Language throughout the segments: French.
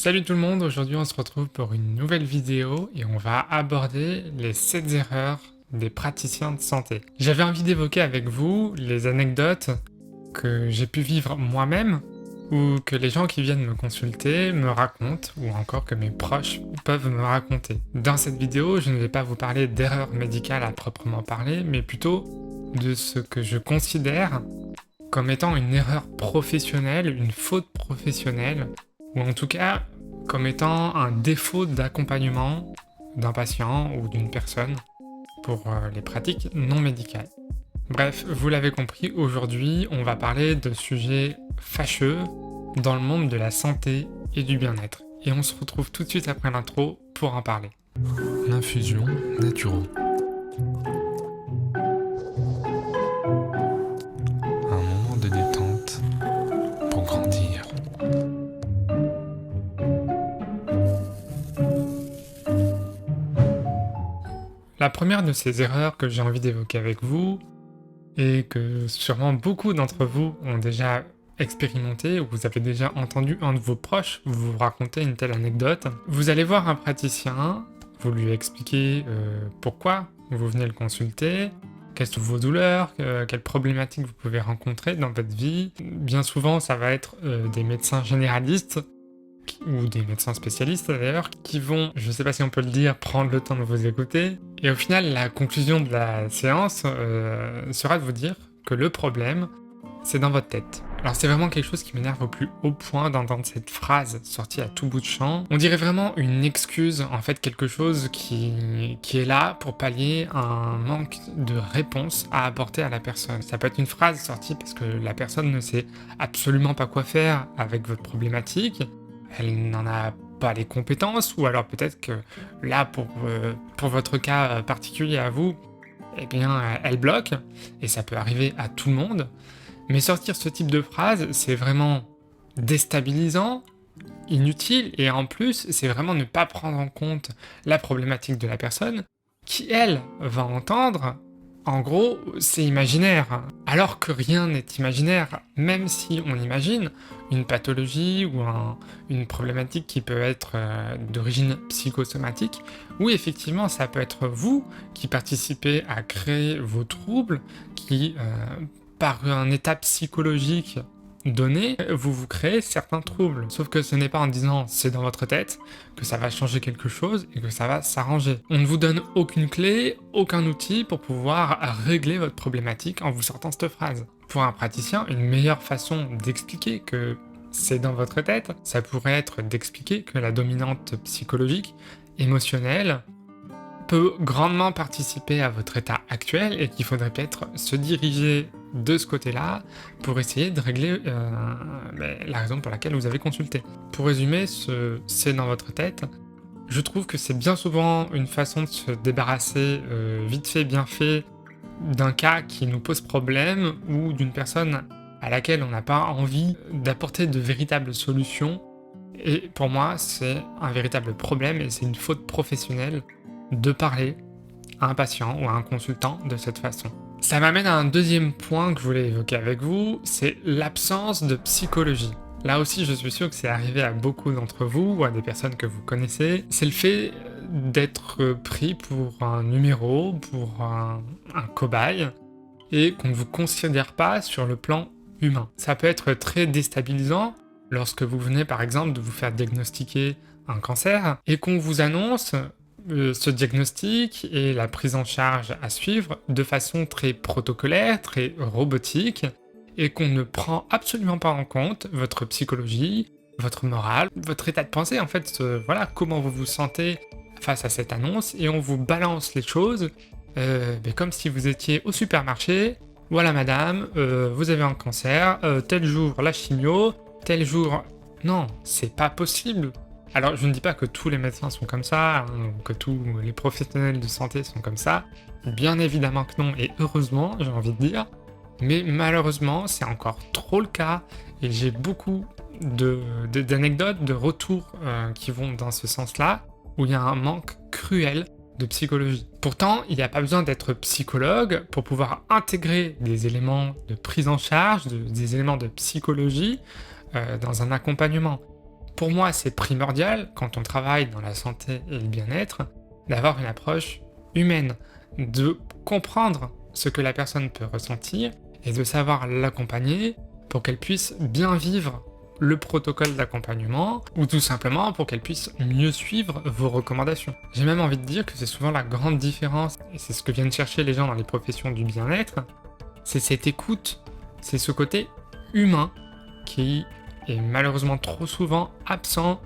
Salut tout le monde, aujourd'hui on se retrouve pour une nouvelle vidéo et on va aborder les 7 erreurs des praticiens de santé. J'avais envie d'évoquer avec vous les anecdotes que j'ai pu vivre moi-même ou que les gens qui viennent me consulter me racontent ou encore que mes proches peuvent me raconter. Dans cette vidéo, je ne vais pas vous parler d'erreurs médicales à proprement parler, mais plutôt de ce que je considère comme étant une erreur professionnelle, une faute professionnelle, ou en tout cas comme étant un défaut d'accompagnement d'un patient ou d'une personne pour les pratiques non médicales. Bref, vous l'avez compris, aujourd'hui on va parler de sujets fâcheux dans le monde de la santé et du bien-être. Et on se retrouve tout de suite après l'intro pour en parler. L'infusion Naturo. Un moment de détente pour grandir. La première de ces erreurs que j'ai envie d'évoquer avec vous, et que sûrement beaucoup d'entre vous ont déjà expérimenté, ou vous avez déjà entendu un de vos proches vous raconter une telle anecdote. Vous allez voir un praticien, vous lui expliquez pourquoi vous venez le consulter, quelles sont vos douleurs, quelles problématiques vous pouvez rencontrer dans votre vie. Bien souvent, ça va être des médecins généralistes, ou des médecins spécialistes d'ailleurs, qui vont, je sais pas si on peut le dire, prendre le temps de vous écouter. Et au final, la conclusion de la séance sera de vous dire que le problème, c'est dans votre tête. Alors c'est vraiment quelque chose qui m'énerve au plus haut point d'entendre cette phrase sortie à tout bout de champ. On dirait vraiment une excuse, en fait quelque chose qui est là pour pallier un manque de réponse à apporter à la personne. Ça peut être une phrase sortie parce que la personne ne sait absolument pas quoi faire avec votre problématique, elle n'en a pas les compétences, ou alors peut-être que là, pour votre cas particulier à vous, eh bien, elle bloque, et ça peut arriver à tout le monde. Mais sortir ce type de phrase, c'est vraiment déstabilisant, inutile, et en plus, c'est vraiment ne pas prendre en compte la problématique de la personne, qui, elle, va entendre, en gros, c'est imaginaire. Alors que rien n'est imaginaire, même si on imagine une pathologie ou une problématique qui peut être d'origine psychosomatique, oui, effectivement, ça peut être vous qui participez à créer vos troubles, qui, par un état psychologique donné, vous créez certains troubles. Sauf que ce n'est pas en disant c'est dans votre tête que ça va changer quelque chose et que ça va s'arranger. On ne vous donne aucune clé, aucun outil pour pouvoir régler votre problématique en vous sortant cette phrase. Pour un praticien, une meilleure façon d'expliquer que c'est dans votre tête, ça pourrait être d'expliquer que la dominante psychologique, émotionnelle, peut grandement participer à votre état actuel et qu'il faudrait peut-être se diriger de ce côté-là pour essayer de régler la raison pour laquelle vous avez consulté. Pour résumer, c'est dans votre tête. Je trouve que c'est bien souvent une façon de se débarrasser vite fait, bien fait d'un cas qui nous pose problème ou d'une personne à laquelle on n'a pas envie d'apporter de véritables solutions. Et pour moi, c'est un véritable problème et c'est une faute professionnelle de parler à un patient ou à un consultant de cette façon. Ça m'amène à un deuxième point que je voulais évoquer avec vous, c'est l'absence de psychologie. Là aussi, je suis sûr que c'est arrivé à beaucoup d'entre vous ou à des personnes que vous connaissez. C'est le fait d'être pris pour un numéro, pour un cobaye, et qu'on ne vous considère pas sur le plan humain. Ça peut être très déstabilisant lorsque vous venez par exemple de vous faire diagnostiquer un cancer et qu'on vous annonce ce diagnostic et la prise en charge à suivre de façon très protocolaire, très robotique, et qu'on ne prend absolument pas en compte votre psychologie, votre morale, votre état de pensée, en fait, voilà, comment vous vous sentez face à cette annonce, et on vous balance les choses comme si vous étiez au supermarché. Voilà madame, vous avez un cancer, tel jour la chimio, tel jour... Non, c'est pas possible. Alors, je ne dis pas que tous les médecins sont comme ça, hein, que tous les professionnels de santé sont comme ça. Bien évidemment que non, et heureusement, j'ai envie de dire. Mais malheureusement, c'est encore trop le cas, et j'ai beaucoup d'anecdotes, de retours qui vont dans ce sens-là, où il y a un manque cruel de psychologie. Pourtant, il n'y a pas besoin d'être psychologue pour pouvoir intégrer des éléments de prise en charge, des éléments de psychologie dans un accompagnement. pour moi, c'est primordial, quand on travaille dans la santé et le bien-être, d'avoir une approche humaine, de comprendre ce que la personne peut ressentir et de savoir l'accompagner pour qu'elle puisse bien vivre le protocole d'accompagnement ou tout simplement pour qu'elle puisse mieux suivre vos recommandations. J'ai même envie de dire que c'est souvent la grande différence, et c'est ce que viennent chercher les gens dans les professions du bien-être, c'est cette écoute, c'est ce côté humain qui est malheureusement trop souvent absent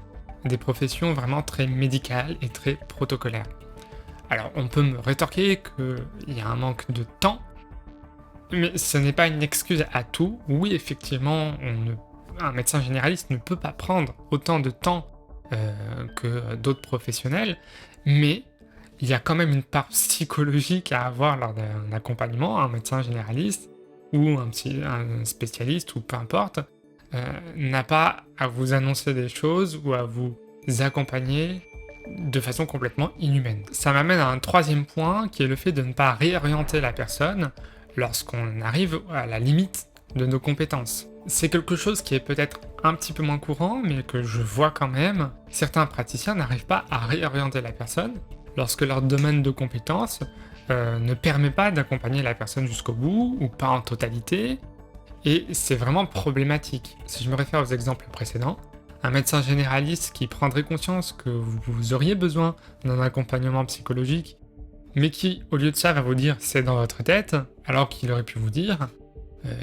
des professions vraiment très médicales et très protocolaires. Alors on peut me rétorquer qu'il y a un manque de temps, mais ce n'est pas une excuse à tout. Oui, effectivement, un médecin généraliste ne peut pas prendre autant de temps que d'autres professionnels, mais il y a quand même une part psychologique à avoir lors d'un accompagnement. Un médecin généraliste ou un spécialiste ou peu importe n'a pas à vous annoncer des choses ou à vous accompagner de façon complètement inhumaine. Ça m'amène à un troisième point qui est le fait de ne pas réorienter la personne lorsqu'on arrive à la limite de nos compétences. C'est quelque chose qui est peut-être un petit peu moins courant, mais que je vois quand même. Certains praticiens n'arrivent pas à réorienter la personne lorsque leur domaine de compétences ne permet pas d'accompagner la personne jusqu'au bout, ou pas en totalité, et c'est vraiment problématique. Si je me réfère aux exemples précédents, un médecin généraliste qui prendrait conscience que vous auriez besoin d'un accompagnement psychologique, mais qui, au lieu de ça, va vous dire « c'est dans votre tête », alors qu'il aurait pu vous dire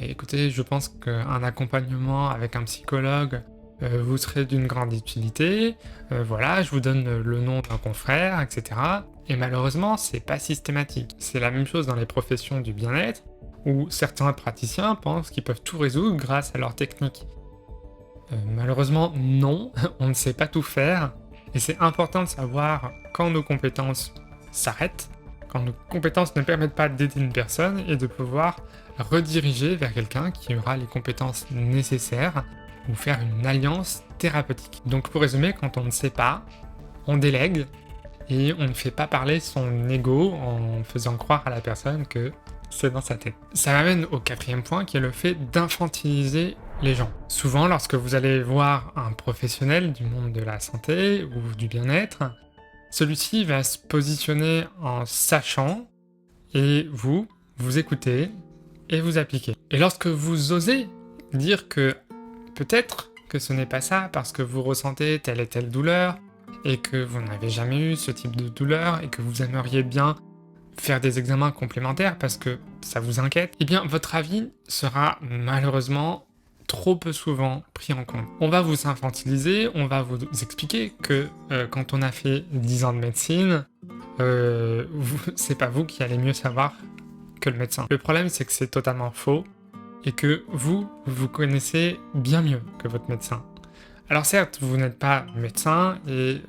écoutez, je pense qu'un accompagnement avec un psychologue vous serait d'une grande utilité, voilà, je vous donne le nom d'un confrère, etc. Et malheureusement, c'est pas systématique. C'est la même chose dans les professions du bien-être, où certains praticiens pensent qu'ils peuvent tout résoudre grâce à leur technique. Malheureusement, non, on ne sait pas tout faire, et c'est important de savoir quand nos compétences s'arrêtent, quand nos compétences ne permettent pas d'aider une personne, et de pouvoir rediriger vers quelqu'un qui aura les compétences nécessaires ou faire une alliance thérapeutique. Donc pour résumer, quand on ne sait pas, on délègue et on ne fait pas parler son ego en faisant croire à la personne que c'est dans sa tête. Ça m'amène au quatrième point qui est le fait d'infantiliser les gens. Souvent, lorsque vous allez voir un professionnel du monde de la santé ou du bien-être, celui-ci va se positionner en sachant et vous écoutez et vous appliquez. Et lorsque vous osez dire que peut-être que ce n'est pas ça parce que vous ressentez telle et telle douleur et que vous n'avez jamais eu ce type de douleur et que vous aimeriez bien faire des examens complémentaires parce que ça vous inquiète, eh bien votre avis sera malheureusement trop peu souvent pris en compte. On va vous infantiliser, on va vous expliquer que quand on a fait 10 ans de médecine, c'est pas vous qui allez mieux savoir que le médecin. Le problème, c'est que c'est totalement faux et que vous connaissez bien mieux que votre médecin. Alors certes, vous n'êtes pas médecin et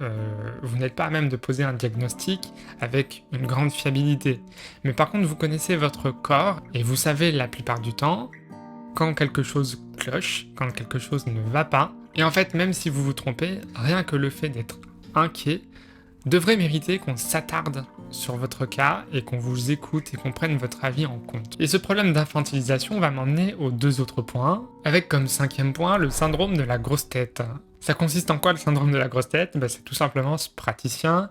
vous n'êtes pas à même de poser un diagnostic avec une grande fiabilité. Mais par contre, vous connaissez votre corps et vous savez la plupart du temps quand quelque chose cloche, quand quelque chose ne va pas. Et en fait, même si vous vous trompez, rien que le fait d'être inquiet devrait mériter qu'on s'attarde sur votre cas et qu'on vous écoute et qu'on prenne votre avis en compte. Et ce problème d'infantilisation va m'emmener aux deux autres points, avec comme cinquième point le syndrome de la grosse tête. Ça consiste en quoi le syndrome de la grosse tête ? C'est tout simplement ce praticien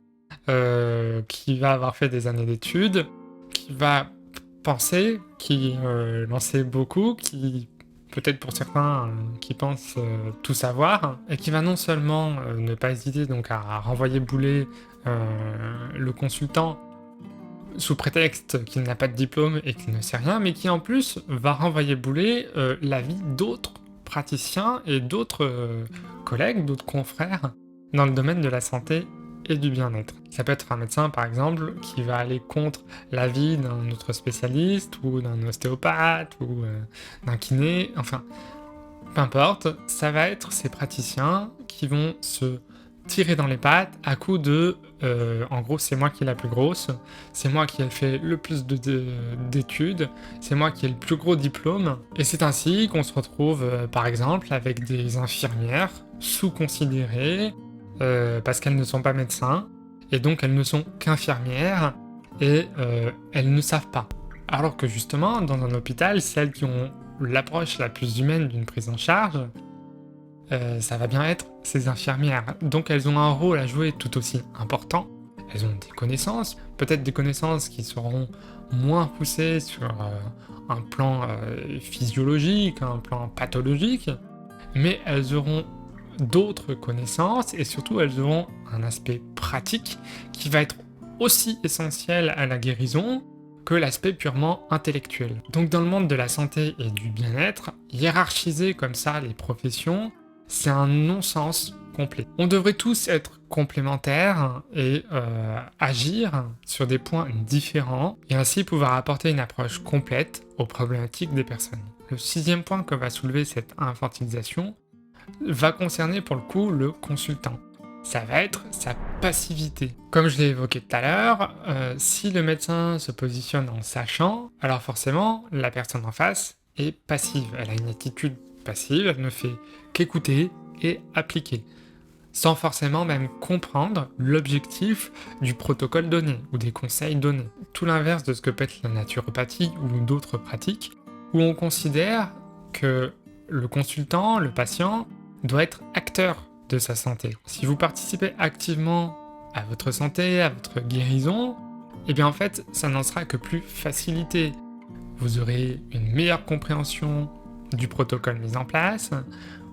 qui va avoir fait des années d'études, qui va penser, qui en sait beaucoup, qui peut-être pour certains qui pensent tout savoir, et qui va non seulement ne pas hésiter donc à renvoyer bouler le consultant sous prétexte qu'il n'a pas de diplôme et qu'il ne sait rien, mais qui en plus va renvoyer bouler l'avis d'autres praticiens et d'autres collègues, d'autres confrères dans le domaine de la santé et du bien-être. Ça peut être un médecin par exemple qui va aller contre l'avis d'un autre spécialiste ou d'un ostéopathe ou d'un kiné, enfin peu importe, ça va être ces praticiens qui vont se tirer dans les pattes à coup de en gros c'est moi qui est la plus grosse, c'est moi qui ai fait le plus d'études, c'est moi qui ai le plus gros diplôme, et c'est ainsi qu'on se retrouve par exemple avec des infirmières sous-considérées parce qu'elles ne sont pas médecins et donc elles ne sont qu'infirmières et elles ne savent pas. Alors que justement dans un hôpital, celles qui ont l'approche la plus humaine d'une prise en charge ça va bien être ces infirmières. Donc elles ont un rôle à jouer tout aussi important. Elles ont des connaissances, peut-être des connaissances qui seront moins poussées sur un plan physiologique, un plan pathologique, mais elles auront d'autres connaissances et surtout elles auront un aspect pratique qui va être aussi essentiel à la guérison que l'aspect purement intellectuel. Donc dans le monde de la santé et du bien-être, hiérarchiser comme ça les professions, c'est un non-sens complet. On devrait tous être complémentaires et agir sur des points différents et ainsi pouvoir apporter une approche complète aux problématiques des personnes. Le 6e point que va soulever cette infantilisation va concerner pour le coup le consultant. Ça va être sa passivité. Comme je l'ai évoqué tout à l'heure, si le médecin se positionne en sachant, alors forcément, la personne en face est passive. Elle a une attitude passive, elle ne fait qu'écouter et appliquer, sans forcément même comprendre l'objectif du protocole donné ou des conseils donnés. Tout l'inverse de ce que peut être la naturopathie ou d'autres pratiques, où on considère que le consultant, le patient, doit être acteur de sa santé. Si vous participez activement à votre santé, à votre guérison, eh bien en fait, ça n'en sera que plus facilité. Vous aurez une meilleure compréhension du protocole mis en place,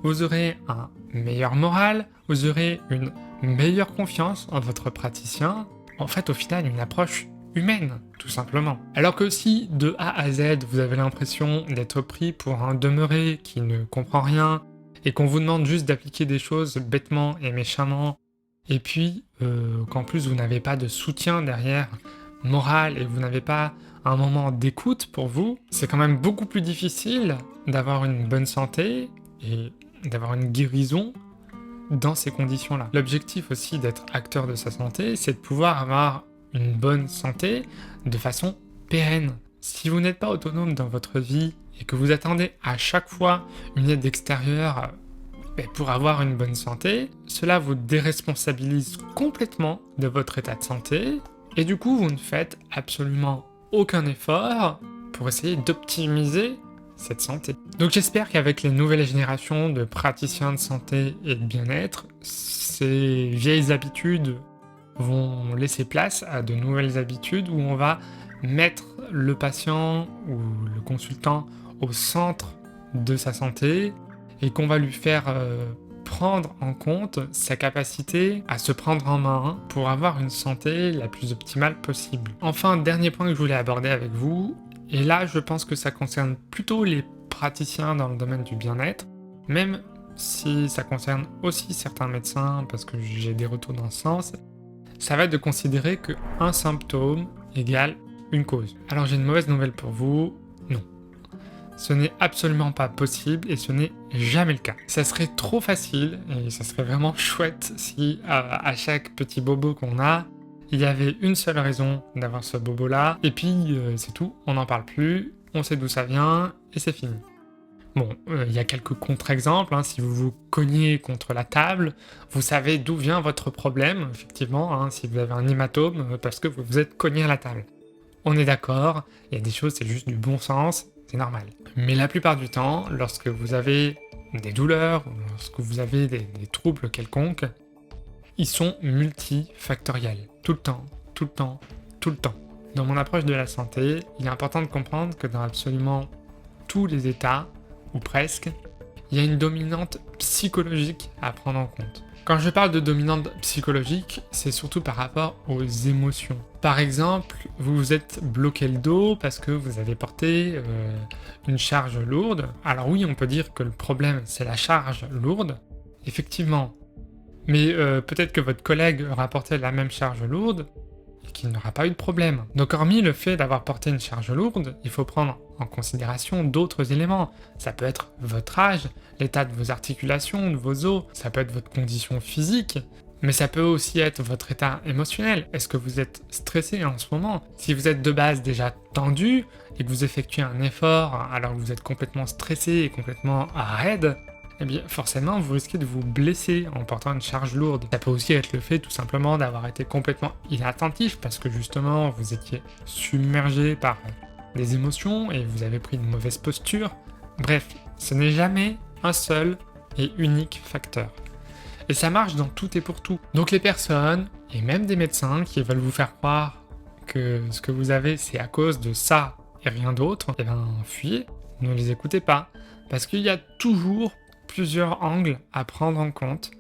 vous aurez un meilleur moral, vous aurez une meilleure confiance en votre praticien. En fait, au final, une approche humaine, tout simplement. Alors que si, de A à Z, vous avez l'impression d'être pris pour un demeuré qui ne comprend rien, et qu'on vous demande juste d'appliquer des choses bêtement et méchamment, et puis qu'en plus vous n'avez pas de soutien derrière moral et vous n'avez pas un moment d'écoute pour vous, c'est quand même beaucoup plus difficile d'avoir une bonne santé et d'avoir une guérison dans ces conditions-là. L'objectif aussi d'être acteur de sa santé, c'est de pouvoir avoir une bonne santé de façon pérenne. Si vous n'êtes pas autonome dans votre vie et que vous attendez à chaque fois une aide extérieure pour avoir une bonne santé, cela vous déresponsabilise complètement de votre état de santé et du coup vous ne faites absolument aucun effort pour essayer d'optimiser cette santé. Donc j'espère qu'avec les nouvelles générations de praticiens de santé et de bien-être, ces vieilles habitudes vont laisser place à de nouvelles habitudes où on va mettre le patient ou le consultant au centre de sa santé et qu'on va lui faire prendre en compte sa capacité à se prendre en main pour avoir une santé la plus optimale possible. Enfin, dernier point que je voulais aborder avec vous, et là je pense que ça concerne plutôt les praticiens dans le domaine du bien-être, même si ça concerne aussi certains médecins parce que j'ai des retours dans ce sens, ça va être de considérer qu'un symptôme égale une cause. Alors j'ai une mauvaise nouvelle pour vous, non. Ce n'est absolument pas possible et ce n'est jamais le cas. Ça serait trop facile et ça serait vraiment chouette si à chaque petit bobo qu'on a, il y avait une seule raison d'avoir ce bobo-là et puis c'est tout, on n'en parle plus, on sait d'où ça vient et c'est fini. Bon, il y a quelques contre-exemples, si vous vous cognez contre la table, vous savez d'où vient votre problème, effectivement, si vous avez un hématome parce que vous vous êtes cogné à la table. On est d'accord, il y a des choses, c'est juste du bon sens, c'est normal. Mais la plupart du temps, lorsque vous avez des douleurs, ou lorsque vous avez des troubles quelconques, ils sont multifactoriels. Tout le temps, tout le temps, tout le temps. Dans mon approche de la santé, il est important de comprendre que dans absolument tous les états, ou presque, il y a une dominante psychologique à prendre en compte. Quand je parle de dominante psychologique, c'est surtout par rapport aux émotions. Par exemple, vous vous êtes bloqué le dos parce que vous avez porté une charge lourde. Alors oui, on peut dire que le problème, c'est la charge lourde, effectivement. Mais peut-être que votre collègue aura porté la même charge lourde et qu'il n'aura pas eu de problème. Donc hormis le fait d'avoir porté une charge lourde, il faut prendre en considération d'autres éléments. Ça peut être votre âge, l'état de vos articulations, de vos os, ça peut être votre condition physique, mais ça peut aussi être votre état émotionnel. Est-ce que vous êtes stressé en ce moment? Si vous êtes de base déjà tendu et que vous effectuez un effort alors que vous êtes complètement stressé et complètement raide, eh bien forcément vous risquez de vous blesser en portant une charge lourde. Ça peut aussi être le fait tout simplement d'avoir été complètement inattentif parce que justement vous étiez submergé par des émotions et vous avez pris une mauvaise posture. Bref, ce n'est jamais un seul et unique facteur. Et ça marche dans tout et pour tout. Donc les personnes, et même des médecins qui veulent vous faire croire que ce que vous avez, c'est à cause de ça et rien d'autre, eh ben fuyez, ne les écoutez pas. Parce qu'il y a toujours plusieurs angles à prendre en compte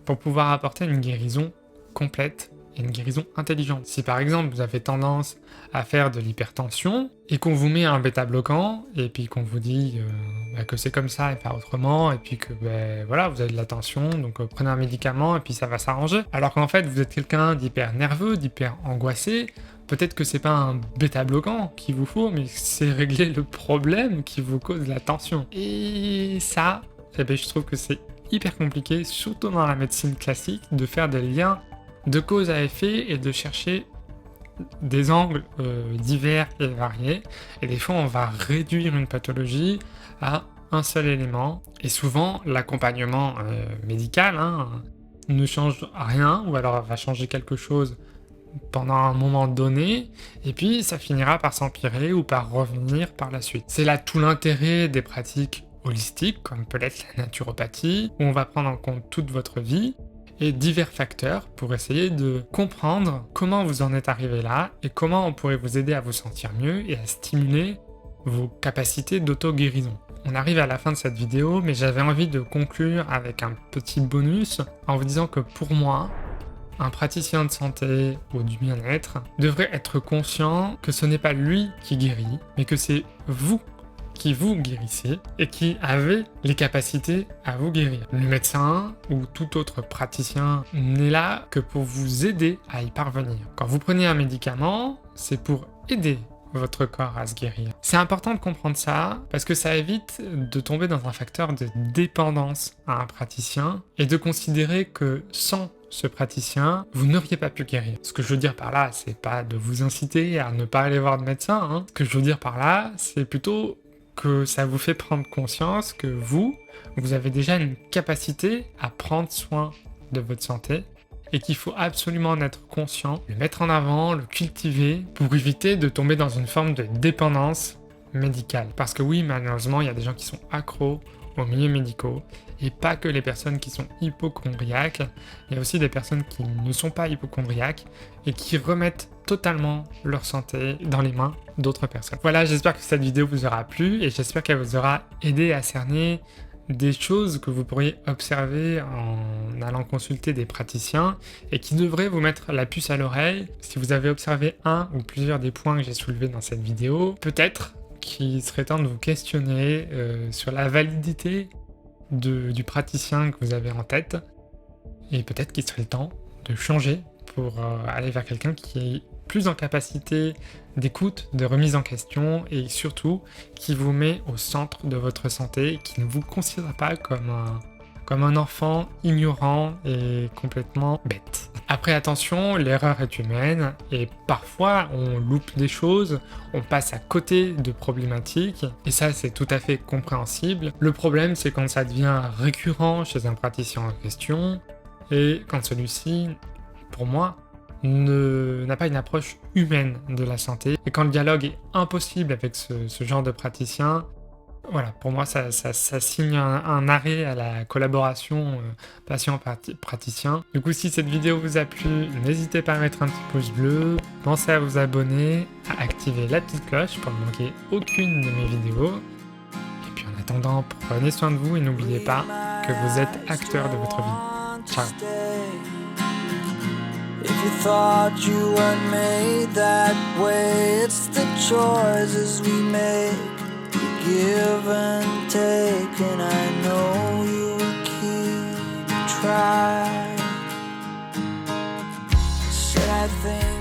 pour pouvoir apporter une guérison complète et une guérison intelligente. Si par exemple vous avez tendance à faire de l'hypertension et qu'on vous met un bêta-bloquant et puis qu'on vous dit que c'est comme ça et pas autrement et puis que voilà, vous avez de la tension donc prenez un médicament et puis ça va s'arranger. Alors qu'en fait vous êtes quelqu'un d'hyper nerveux, d'hyper angoissé, peut-être que c'est pas un bêta-bloquant qu'il vous faut, mais c'est régler le problème qui vous cause la tension. Et ça, je trouve que c'est hyper compliqué, surtout dans la médecine classique, de faire des liens de cause à effet et de chercher des angles divers et variés. Et des fois, on va réduire une pathologie à un seul élément. Et souvent, l'accompagnement médical ne change rien, ou alors va changer quelque chose pendant un moment donné, et puis ça finira par s'empirer ou par revenir par la suite. C'est là tout l'intérêt des pratiques holistiques, comme peut l'être la naturopathie, où on va prendre en compte toute votre vie, et divers facteurs pour essayer de comprendre comment vous en êtes arrivé là, et comment on pourrait vous aider à vous sentir mieux et à stimuler vos capacités d'auto-guérison. On arrive à la fin de cette vidéo, mais j'avais envie de conclure avec un petit bonus en vous disant que pour moi, un praticien de santé ou du bien-être devrait être conscient que ce n'est pas lui qui guérit, mais que c'est vous qui vous guérissez et qui avez les capacités à vous guérir. Le médecin ou tout autre praticien n'est là que pour vous aider à y parvenir. Quand vous prenez un médicament, c'est pour aider votre corps à se guérir. C'est important de comprendre ça parce que ça évite de tomber dans un facteur de dépendance à un praticien et de considérer que sans ce praticien, vous n'auriez pas pu guérir. Ce que je veux dire par là, c'est pas de vous inciter à ne pas aller voir de médecin. Ce que je veux dire par là, c'est plutôt que ça vous fait prendre conscience que vous avez déjà une capacité à prendre soin de votre santé et qu'il faut absolument en être conscient, le mettre en avant, le cultiver pour éviter de tomber dans une forme de dépendance médicale. Parce que oui, malheureusement, il y a des gens qui sont accros aux milieux médicaux et pas que les personnes qui sont hypocondriaques, il y a aussi des personnes qui ne sont pas hypocondriaques et qui remettent totalement leur santé dans les mains d'autres personnes. Voilà, j'espère que cette vidéo vous aura plu et j'espère qu'elle vous aura aidé à cerner des choses que vous pourriez observer en allant consulter des praticiens et qui devraient vous mettre la puce à l'oreille si vous avez observé un ou plusieurs des points que j'ai soulevés dans cette vidéo. Peut-être qu'il serait temps de vous questionner sur la validité du praticien que vous avez en tête et peut-être qu'il serait le temps de changer pour aller vers quelqu'un qui est plus en capacité d'écoute, de remise en question et surtout qui vous met au centre de votre santé, qui ne vous considère pas comme un enfant ignorant et complètement bête. Après attention, l'erreur est humaine et parfois on loupe des choses, on passe à côté de problématiques et ça c'est tout à fait compréhensible. Le problème c'est quand ça devient récurrent chez un praticien en question et quand celui-ci, pour moi, n'a pas une approche humaine de la santé. Et quand le dialogue est impossible avec ce genre de praticien, voilà, pour moi, ça signe un arrêt à la collaboration patient-praticien. Du coup, si cette vidéo vous a plu, n'hésitez pas à mettre un petit pouce bleu, pensez à vous abonner, à activer la petite cloche pour ne manquer aucune de mes vidéos. Et puis en attendant, prenez soin de vous et n'oubliez pas que vous êtes acteur de votre vie. Ciao. If you thought you weren't made that way, it's the choices we make. We give and take, and I know you will keep trying. Said I think